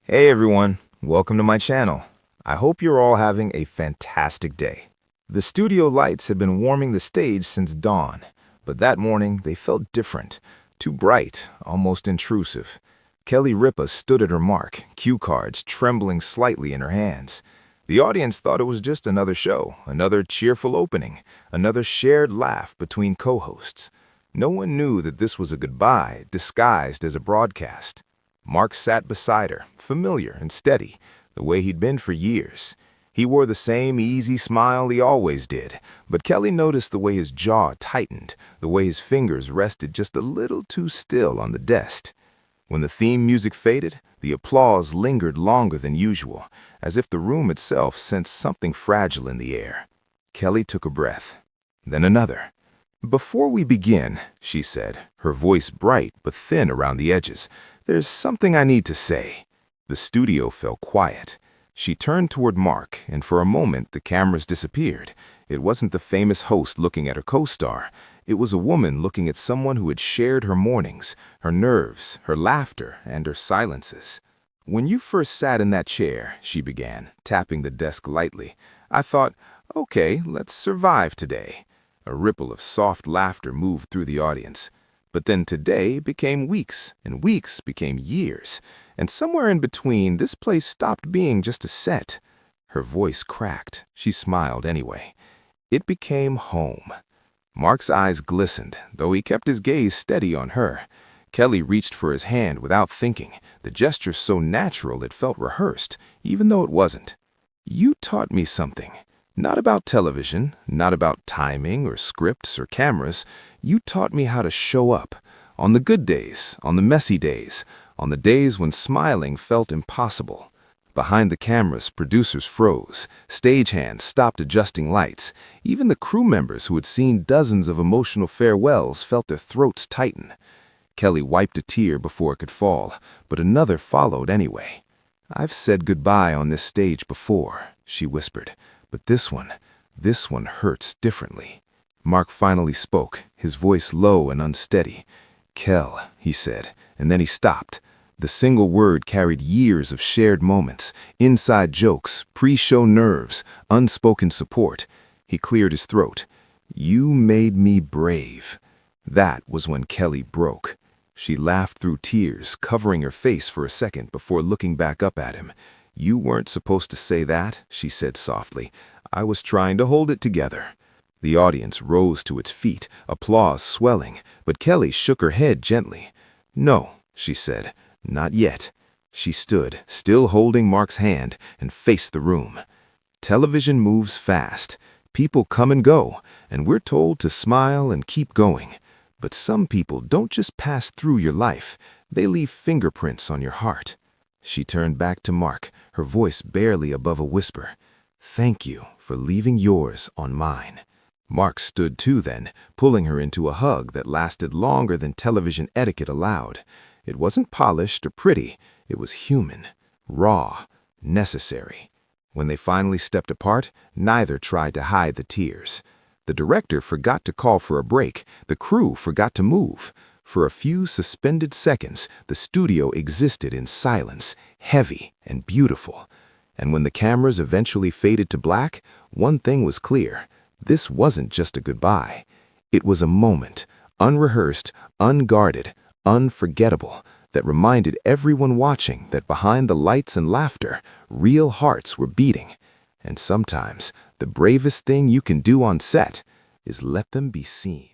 Hey everyone, welcome to my channel. I hope you're all having a fantastic day. The studio lights had been warming the stage since dawn, but that morning they felt different, too bright, almost intrusive. Ripa stood at her mark, cue cards trembling slightly in her hands. The audience thought it was just another show, another cheerful opening, another shared laugh between co-hosts. No one knew that this was a goodbye disguised as a broadcast. Mark sat beside her, familiar and steady, the way he'd been for years. He wore the same easy smile he always did, but Kelly noticed the way his jaw tightened, the way his fingers rested just a little too still on the desk. When the theme music faded, the applause lingered longer than usual, as if the room itself sensed something fragile in the air. Kelly took a breath, then another. "Before we begin," she said, her voice bright but thin around the edges, "there's something I need to say." The studio fell quiet. She turned toward Mark, and for a moment the cameras disappeared. It wasn't the famous host looking at her co-star. It was a woman looking at someone who had shared her mornings, her nerves, her laughter, and her silences. "When you first sat in that chair," she began, tapping the desk lightly, "I thought, okay, let's survive today." A ripple of soft laughter moved through the audience. But then today became weeks, and weeks became years, and somewhere in between, this place stopped being just a set. Her voice cracked. She smiled anyway. It became home. Mark's eyes glistened, though he kept his gaze steady on her. Kelly reached for his hand without thinking, the gesture so natural it felt rehearsed, even though it wasn't. "You taught me something. Not about television, not about timing or scripts or cameras. You taught me how to show up. On the good days, on the messy days, on the days when smiling felt impossible." Behind the cameras, producers froze. Stagehands stopped adjusting lights. Even the crew members who had seen dozens of emotional farewells felt their throats tighten. Kelly wiped a tear before it could fall, but another followed anyway. "I've said goodbye on this stage before," she whispered. "But this one hurts differently." Mark finally spoke, his voice low and unsteady. "Kel," he said, and then he stopped. The single word carried years of shared moments, inside jokes, pre-show nerves, unspoken support. He cleared his throat. "You made me brave." That was when Kelly broke. She laughed through tears, covering her face for a second before looking back up at him. "You weren't supposed to say that," she said softly. "I was trying to hold it together." The audience rose to its feet, applause swelling, but Kelly shook her head gently. "No," she said, "not yet." She stood, still holding Mark's hand, and faced the room. Television moves fast. People come and go, and we're told to smile and keep going. But some people don't just pass through your life, they leave fingerprints on your heart. She turned back to Mark, her voice barely above a whisper. "Thank you for leaving yours on mine." Mark stood too then, pulling her into a hug that lasted longer than television etiquette allowed. It wasn't polished or pretty, it was human, raw, necessary. When they finally stepped apart, neither tried to hide the tears. The director forgot to call for a break, the crew forgot to move. For a few suspended seconds, the studio existed in silence, heavy and beautiful. And when the cameras eventually faded to black, one thing was clear. This wasn't just a goodbye. It was a moment, unrehearsed, unguarded, unforgettable, that reminded everyone watching that behind the lights and laughter, real hearts were beating. And sometimes, the bravest thing you can do on set is let them be seen.